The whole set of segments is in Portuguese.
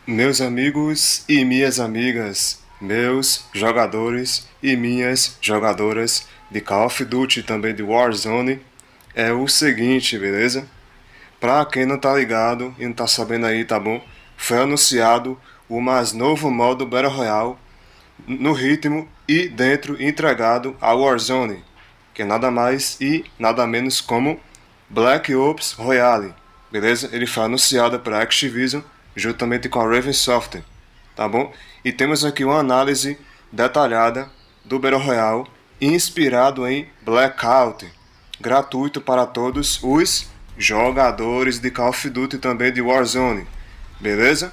Meus amigos e minhas amigas, meus jogadores e minhas jogadoras de Call of Duty e também de Warzone, é o seguinte, beleza? Pra quem não tá ligado e não tá sabendo aí, tá bom? Foi anunciado o mais novo modo Battle Royale no ritmo e dentro entregado ao Warzone, que é nada mais e nada menos como Black Ops Royale, beleza? Ele foi anunciado para Activision juntamente com a Raven Software, tá bom? E temos aqui uma análise detalhada do Battle Royale inspirado em Blackout, gratuito para todos os jogadores de Call of Duty e também de Warzone, beleza?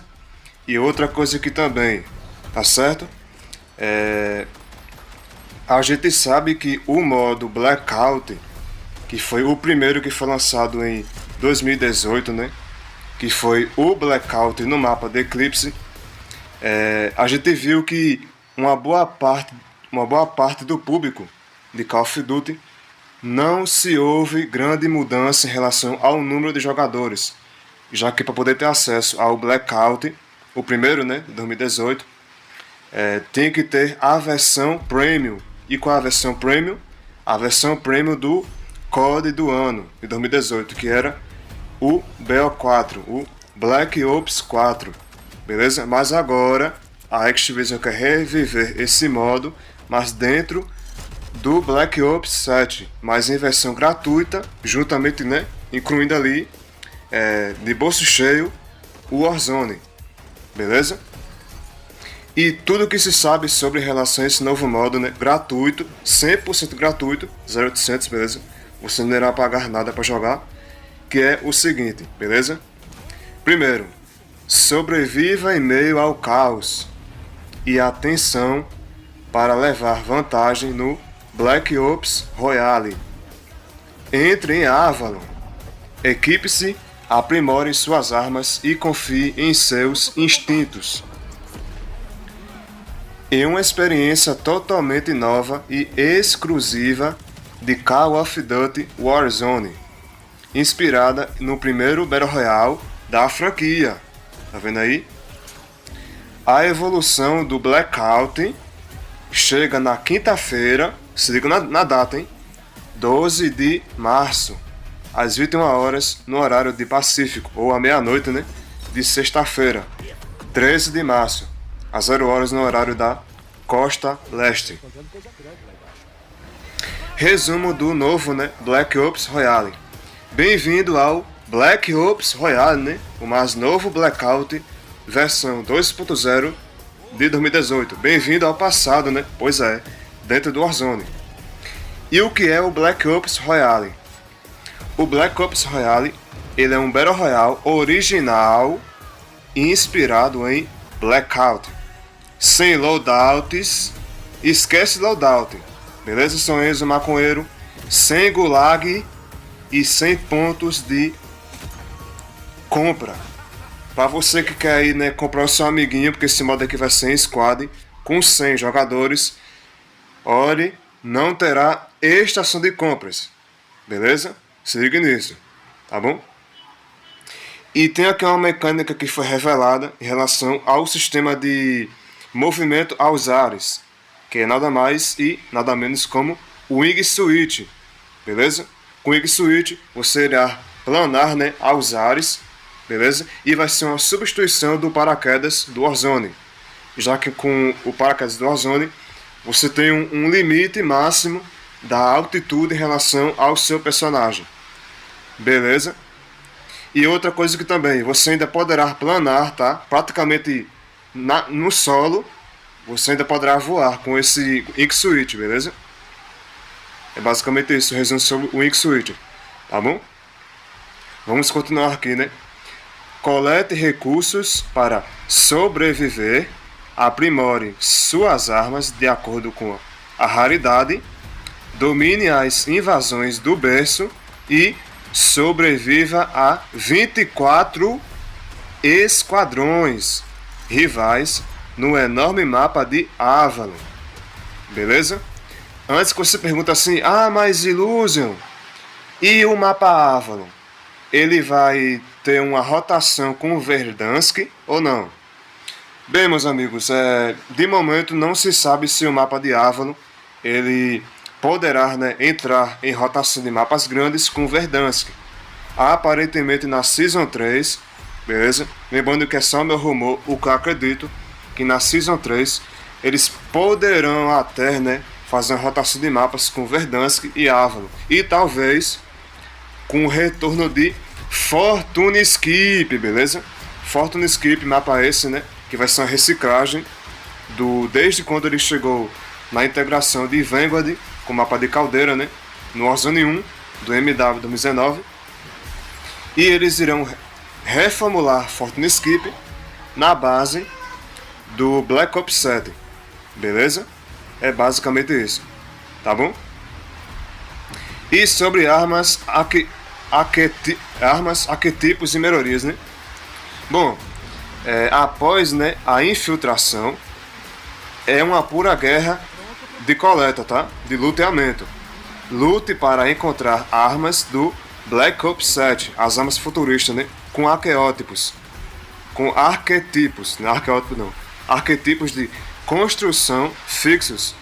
E outra coisa aqui também, tá certo? A gente sabe que o modo Blackout, que foi o primeiro que foi lançado em 2018, né? Que foi o Blackout no mapa de Eclipse, a gente viu que uma boa parte do público de Call of Duty não se houve grande mudança em relação ao número de jogadores, já que para poder ter acesso ao Blackout, o primeiro, né, de 2018, tem que ter a versão Premium. E qual é a versão Premium? A versão Premium do COD do ano de 2018, que era o BO4, o Black Ops 4, beleza? Mas agora a Activision quer reviver esse modo, mas dentro do Black Ops 7, mas em versão gratuita, juntamente, né, incluindo ali de bolso cheio o Warzone, beleza? E tudo que se sabe sobre relação a esse novo modo, né, gratuito, 100% gratuito, 0800, beleza? Você não irá pagar nada para jogar, que é o seguinte, beleza? Primeiro, sobreviva em meio ao caos e atenção para levar vantagem no Black Ops Royale. Entre em Avalon, equipe-se, aprimore suas armas e confie em seus instintos. Em uma experiência totalmente nova e exclusiva de Call of Duty Warzone, inspirada no primeiro Battle Royale da franquia. Tá vendo aí? A evolução do Blackout chega na quinta-feira, se liga na data, hein? 12 de março, às 21 horas, no horário de Pacífico, ou à meia-noite, né? De sexta-feira, 13 de março, às 0 horas, no horário da Costa Leste. Resumo do novo, né? Black Ops Royale. Bem-vindo ao Black Ops Royale, né? O mais novo Blackout, versão 2.0 de 2018. Bem-vindo ao passado, né? Pois é, dentro do Warzone. E o que é o Black Ops Royale? O Black Ops Royale, ele é um Battle Royale original inspirado em Blackout. Sem loadouts, esquece loadout, beleza? São Enzo Maconheiro, sem gulag e sem pontos de compra. Para você que quer ir, né, comprar o seu amiguinho, porque esse modo aqui vai ser em squad, com 100 jogadores, olhe, não terá estação de compras, beleza? Se ligue nisso, tá bom? E tem aqui uma mecânica que foi revelada em relação ao sistema de movimento aos ares, que é nada mais e nada menos como o Wing Switch, beleza? Com o Wing Switch você irá planar, né, aos ares, beleza? E vai ser uma substituição do paraquedas do Warzone, já que com o paraquedas do Warzone você tem um limite máximo da altitude em relação ao seu personagem, beleza? E outra coisa que também, você ainda poderá planar, tá? Praticamente no solo, você ainda poderá voar com esse X-Switch, beleza? É basicamente isso, resumo sobre o X-Switch, tá bom? Vamos continuar aqui, né? Colete recursos para sobreviver, aprimore suas armas de acordo com a raridade, domine as invasões do berço e sobreviva a 24 esquadrões rivais no enorme mapa de Avalon, beleza? Antes que você pergunta assim, mas Illusion, e o mapa Avalon? Ele vai ter uma rotação com o Verdansk ou não? Bem, meus amigos, de momento não se sabe se o mapa de Avalon ele poderá, né, entrar em rotação de mapas grandes com Verdansk. Aparentemente na Season 3, beleza? Lembrando que é só meu rumor, o que eu acredito que na Season 3 eles poderão até, né, fazer uma rotação de mapas com Verdansk e Avalon. E talvez com o retorno de Fortune Skip, beleza? Fortune Skip, mapa esse, né? Que vai ser uma reciclagem desde quando ele chegou na integração de Vanguard com o mapa de caldeira, né? No Warzone 1 do MW 2019. E eles irão reformular Fortune Skip na base do Black Ops 7, beleza? É basicamente isso, tá bom? E sobre armas, arquetipos e melhorias, né? Bom, após, né, a infiltração, é uma pura guerra de coleta, tá? De luteamento. Lute para encontrar armas do Black Ops 7, as armas futuristas, né? Com arqueótipos. Com arquetipos, não arqueótipos não. Arquetipos de construção fixos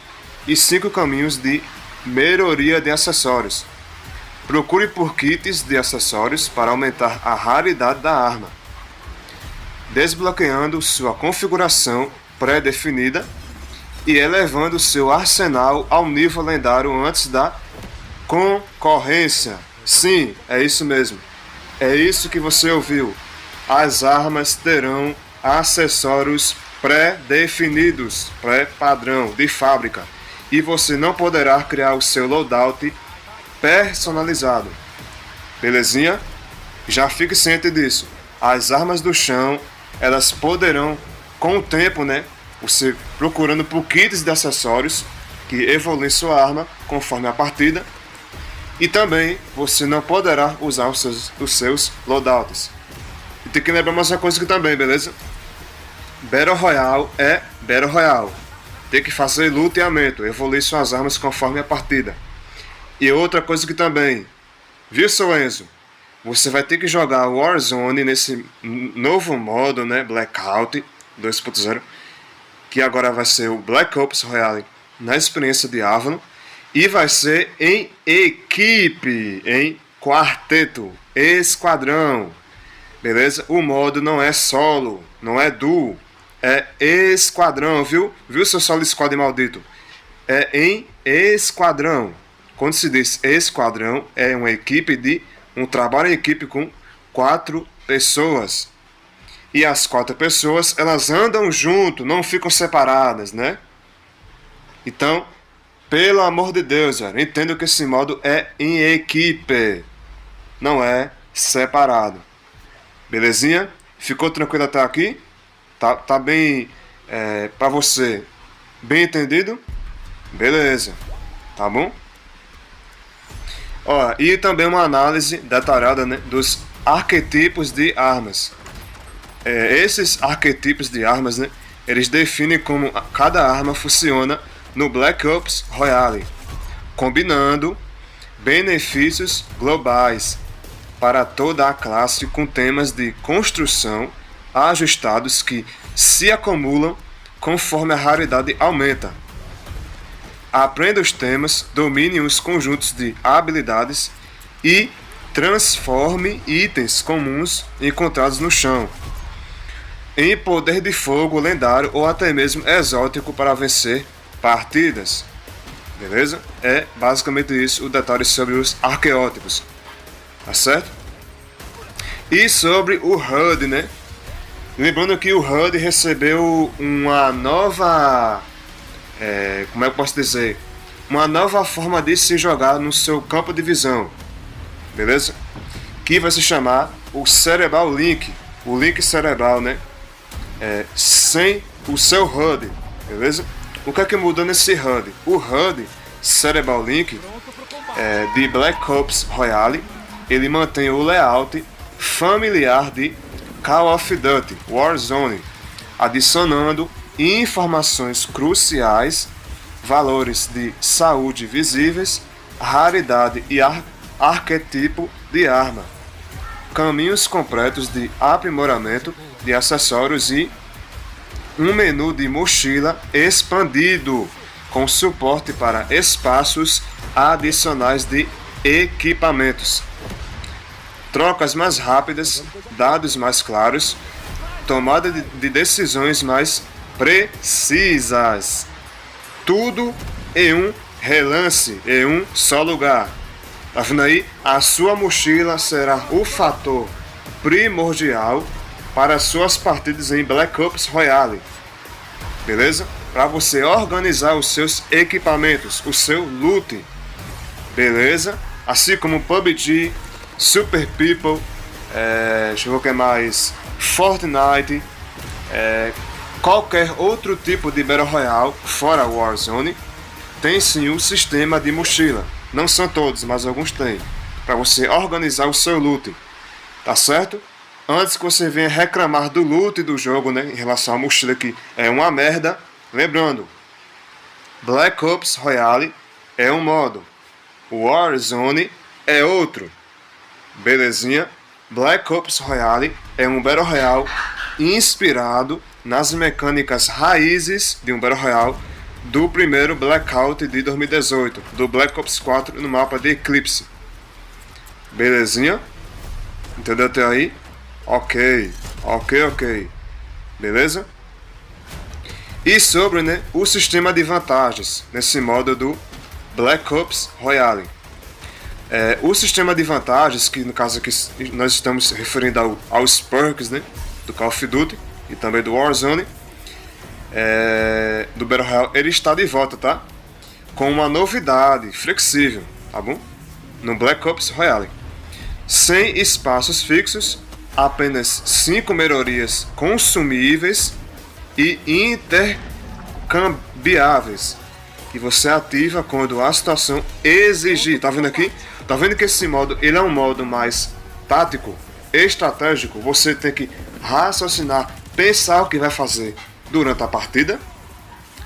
e 5 caminhos de melhoria de acessórios. Procure por kits de acessórios para aumentar a raridade da arma, desbloqueando sua configuração pré-definida e elevando seu arsenal ao nível lendário antes da concorrência. Sim, é isso mesmo. É isso que você ouviu. As armas terão acessórios pré-definidos, pré-padrão, de fábrica. E você não poderá criar o seu loadout personalizado. Belezinha? Já fique ciente disso. As armas do chão, elas poderão, com o tempo, né? Você procurando por kits de acessórios que evoluem sua arma conforme a partida. E também você não poderá usar os seus loadouts. E tem que lembrar mais uma coisa aqui também, beleza? Battle Royale é Battle Royale. Tem que fazer luteamento, evoluir suas armas conforme a partida. E outra coisa que também, viu, seu Enzo? Você vai ter que jogar Warzone nesse novo modo, né? Blackout 2.0, que agora vai ser o Black Ops Royale na experiência de Avalon. E vai ser em equipe, em quarteto, esquadrão. Beleza? O modo não é solo, não é duo, é esquadrão, viu? Viu, seu solo squad maldito? É em esquadrão. Quando se diz esquadrão, é uma equipe de um trabalho em equipe com 4 pessoas. E as 4 pessoas, elas andam junto, não ficam separadas, né? Então, pelo amor de Deus, velho, entendo que esse modo é em equipe, não é separado. Belezinha? Ficou tranquilo até aqui? Tá bem, pra você, bem entendido? Beleza, tá bom? Ó, e também uma análise detalhada, né, dos arquetipos de armas. Esses arquetipos de armas, né, eles definem como cada arma funciona no Black Ops Royale, combinando benefícios globais para toda a classe com temas de construção ajustados que se acumulam conforme a raridade aumenta. Aprenda os temas, domine os conjuntos de habilidades e transforme itens comuns encontrados no chão em poder de fogo lendário ou até mesmo exótico para vencer partidas. Beleza? É basicamente isso o detalhe sobre os arqueótipos. Tá certo? E sobre o HUD, né? Lembrando que o HUD recebeu uma nova... como é que eu posso dizer? Uma nova forma de se jogar no seu campo de visão. Beleza? Que vai se chamar o Cerebral Link. O Link Cerebral, né? Sem o seu HUD. Beleza? O que é que mudou nesse HUD? O HUD Cerebral Link de Black Ops Royale, ele mantém o layout familiar de Call of Duty Warzone, adicionando informações cruciais, valores de saúde visíveis, raridade e arquetipo de arma, caminhos completos de aprimoramento de acessórios e um menu de mochila expandido, com suporte para espaços adicionais de equipamentos, trocas mais rápidas, dados mais claros, tomada de decisões mais precisas. Tudo em um relance, em um só lugar. Tá vendo aí? A sua mochila será o fator primordial para suas partidas em Black Ops Royale. Beleza? Para você organizar os seus equipamentos, o seu loot. Beleza? Assim como PUBG, Super People, deixa eu ver o que mais, Fortnite, qualquer outro tipo de Battle Royale fora Warzone, tem sim um sistema de mochila. Não são todos, mas alguns têm. Para você organizar o seu loot. Tá certo? Antes que você venha reclamar do loot do jogo, né, em relação à mochila que é uma merda, lembrando, Black Ops Royale é um modo, Warzone é outro. Belezinha? Black Ops Royale é um Battle Royale inspirado nas mecânicas raízes de um Battle Royale do primeiro Blackout de 2018, do Black Ops 4 no mapa de Eclipse. Belezinha? Entendeu até aí? Ok. Beleza? E sobre, né, o sistema de vantagens nesse modo do Black Ops Royale. O sistema de vantagens, que no caso aqui nós estamos referindo aos perks, né, do Call of Duty e também do Warzone, do Battle Royale, ele está de volta, tá? Com uma novidade flexível, tá bom? No Black Ops Royale. Sem espaços fixos, apenas 5 melhorias consumíveis e intercambiáveis, que você ativa quando a situação exigir. Tá vendo aqui? Tá vendo que esse modo ele é um modo mais tático, estratégico. Você tem que raciocinar, pensar o que vai fazer durante a partida.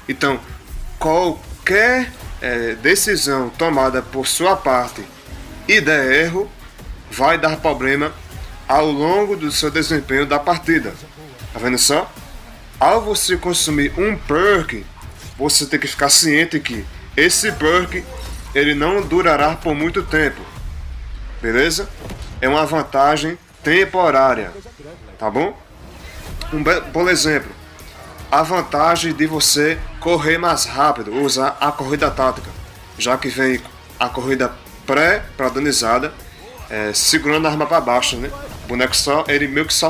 Então, qualquer decisão tomada por sua parte e der erro, vai dar problema ao longo do seu desempenho da partida. Tá vendo só? Ao você consumir um perk, você tem que ficar ciente que esse perk ele não durará por muito tempo. Beleza? É uma vantagem temporária. Tá bom? Por exemplo, a vantagem de você correr mais rápido, usar a corrida tática, já que vem a corrida pré-padronizada, segurando a arma para baixo, né? O boneco ele meio que só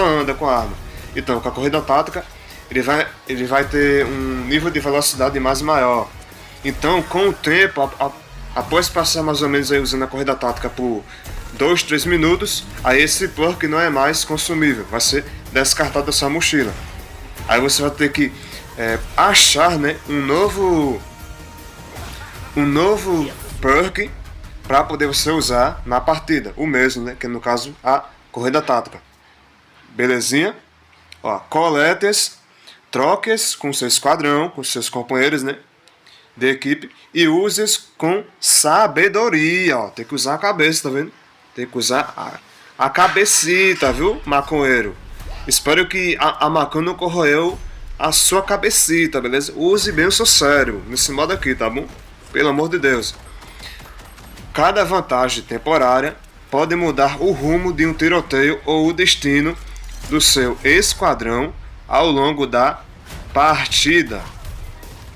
anda com a arma. Então, com a corrida tática, ele vai ter um nível de velocidade mais maior. Então, com o tempo, após passar mais ou menos aí usando a corrida tática por 2, 3 minutos, aí esse perk não é mais consumível, vai ser descartado da sua mochila. Aí você vai ter que achar, né, um novo perk para poder você usar na partida, o mesmo, né, que no caso a corrida tática. Belezinha? Ó, coletes, troques com seu esquadrão, com seus companheiros, né, de equipe, e use-os com sabedoria. Ó, tem que usar a cabeça, tá vendo? Tem que usar a cabecita, viu, maconheiro? Espero que a maconha não corroeu a sua cabecita, beleza? Use bem o seu cérebro nesse modo aqui, tá bom? Pelo amor de Deus. Cada vantagem temporária pode mudar o rumo de um tiroteio ou o destino do seu esquadrão ao longo da partida.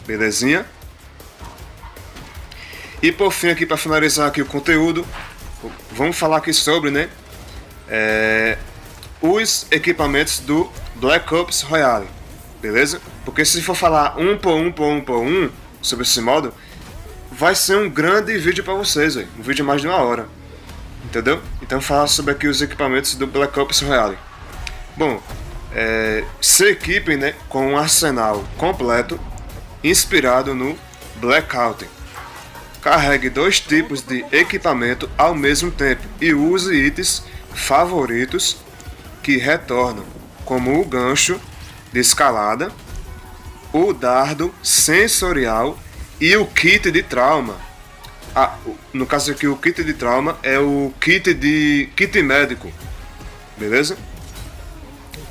Belezinha? E por fim, aqui para finalizar aqui o conteúdo, vamos falar aqui sobre, né, os equipamentos do Black Ops Royale. Beleza? Porque se for falar um por um sobre esse modo, vai ser um grande vídeo para vocês, véio. Um vídeo de mais de 1 hora. Entendeu? Então falar sobre aqui os equipamentos do Black Ops Royale. Bom, se equipem, né, com um arsenal completo inspirado no Blackout. Carregue 2 tipos de equipamento ao mesmo tempo e use itens favoritos que retornam, como o gancho de escalada, o dardo sensorial e o kit de trauma. No caso aqui, o kit de trauma é o kit médico, beleza?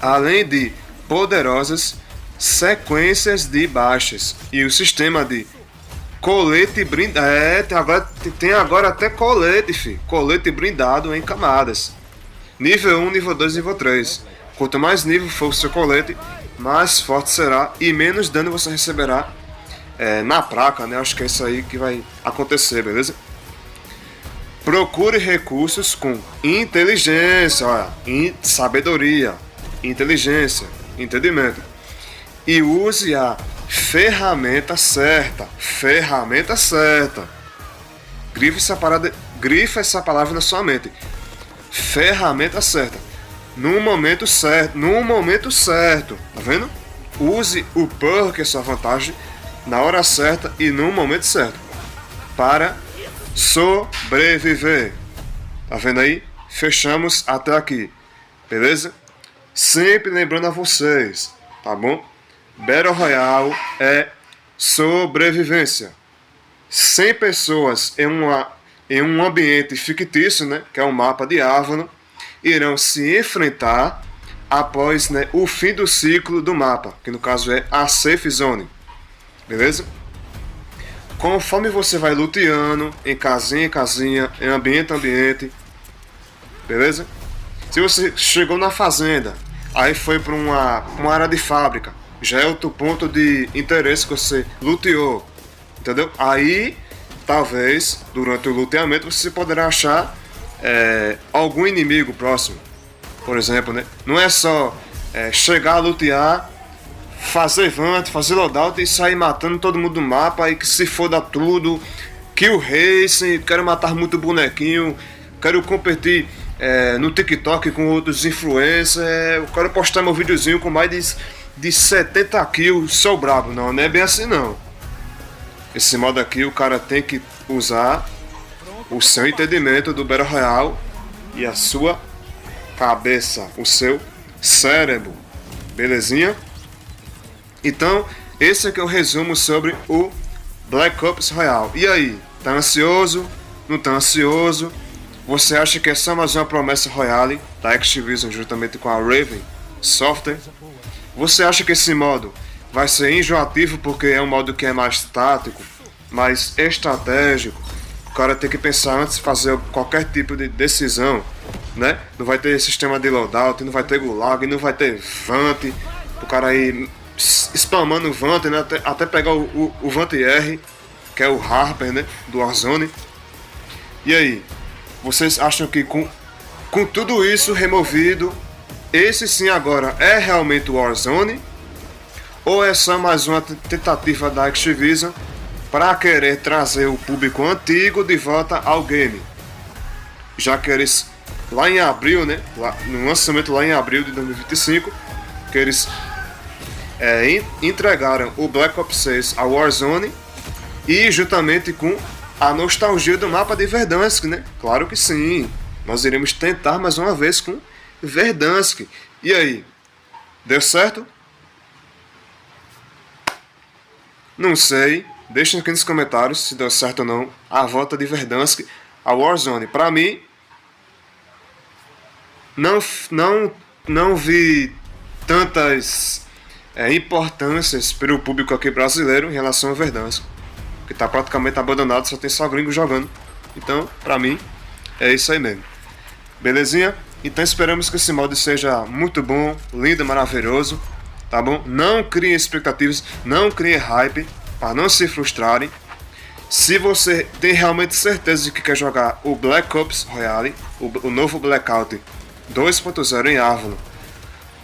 Além de poderosas sequências de baixas. E o sistema de colete blindado. Tem agora até colete, filho. Colete blindado em camadas. Nível 1, nível 2, nível 3. Quanto mais nível for o seu colete, mais forte será e menos dano você receberá na placa, né? Acho que é isso aí que vai acontecer, beleza? Procure recursos com inteligência, olha, sabedoria, inteligência, entendimento. E use a ferramenta certa. Ferramenta certa. Grifa essa palavra na sua mente. Ferramenta certa. No momento certo. No momento certo. Tá vendo? Use o perk, a sua vantagem, na hora certa e no momento certo. Para sobreviver. Tá vendo aí? Fechamos até aqui. Beleza? Sempre lembrando a vocês, tá bom? Battle Royale é sobrevivência. 100 pessoas em um ambiente fictício, né, que é um mapa de Avalon, irão se enfrentar após, né, o fim do ciclo do mapa, que no caso é a Safe Zone. Beleza? Conforme você vai luteando em casinha, em ambiente em ambiente, beleza? Se você chegou na fazenda, aí foi para uma área de fábrica, já é outro ponto de interesse que você luteou, entendeu? Aí, talvez, durante o luteamento, você poderá achar algum inimigo próximo, por exemplo, né? Não é só chegar a lutear, fazer vant, fazer loadout e sair matando todo mundo do mapa e que se foda tudo, kill racing, quero matar muito bonequinho, quero competir no TikTok com outros influencers, eu quero postar meu videozinho com mais de 70 kills, sou brabo. Não é bem assim não. Esse modo aqui o cara tem que usar o seu entendimento do Battle Royale e a sua cabeça, o seu cérebro, belezinha? Então, esse aqui é o resumo sobre o Black Ops Royale. E aí, tá ansioso? Não tá ansioso? Você acha que é só mais uma promessa Royale da Activision juntamente com a Raven Software? Você acha que esse modo vai ser enjoativo porque é um modo que é mais tático, mais estratégico? O cara tem que pensar antes de fazer qualquer tipo de decisão, né? Não vai ter sistema de loadout, não vai ter gulag, não vai ter vant, o cara aí spamando o vant, né? Até pegar o vant R, que é o Harper, né? Do Warzone. E aí, vocês acham que com tudo isso removido, esse sim agora é realmente o Warzone? Ou é só mais uma tentativa da Activision para querer trazer o público antigo de volta ao game? Já que eles, lá em abril, né, no lançamento lá em abril de 2025, que eles entregaram o Black Ops 6 ao Warzone e juntamente com a nostalgia do mapa de Verdansk, né? Claro que sim, nós iremos tentar mais uma vez com Verdansk. E aí, deu certo? Não sei, deixem aqui nos comentários se deu certo ou não a volta de Verdansk ao Warzone. Para mim, não vi tantas importâncias pelo público aqui brasileiro em relação a Verdansk, que está praticamente abandonado, só gringo jogando. Então, para mim, é isso aí mesmo. Belezinha? Então esperamos que esse mod seja muito bom, lindo, maravilhoso, tá bom? Não criem expectativas, não criem hype, para não se frustrarem. Se você tem realmente certeza de que quer jogar o Black Ops Royale, o novo Blackout 2.0 em Avalon,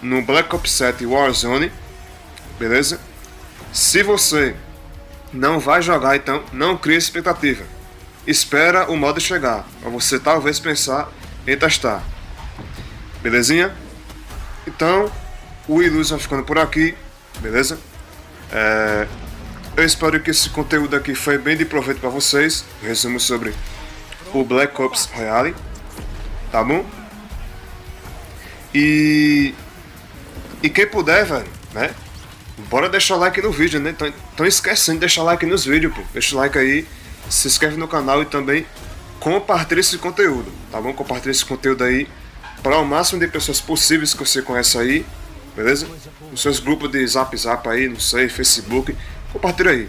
no Black Ops 7 Warzone, beleza? Se você não vai jogar, então não crie expectativa. Espera o mod chegar, para você talvez pensar em testar. Belezinha? Então, o Ilus vai ficando por aqui, beleza? Eu espero que esse conteúdo aqui foi bem de proveito para vocês. Resumo sobre o Black Ops Royale, tá bom? E quem puder, velho, né? Bora deixar like no vídeo, né? Tão esquecendo de deixar like nos vídeos, pô. Deixa o like aí, se inscreve no canal e também compartilha esse conteúdo, tá bom? Compartilha esse conteúdo aí para o máximo de pessoas possíveis que você conhece aí, beleza? Nos seus grupos de zap aí, não sei, Facebook, compartilha aí,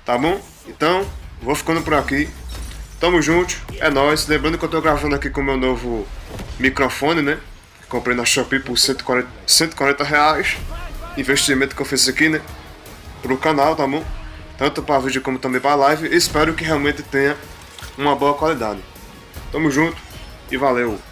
tá bom? Então, vou ficando por aqui. Tamo junto, é nóis. Lembrando que eu tô gravando aqui com o meu novo microfone, né? Comprei na Shopee por R$ 140. Investimento que eu fiz aqui, né? Pro canal, tá bom? Tanto para vídeo como também para live. Espero que realmente tenha uma boa qualidade. Tamo junto e valeu!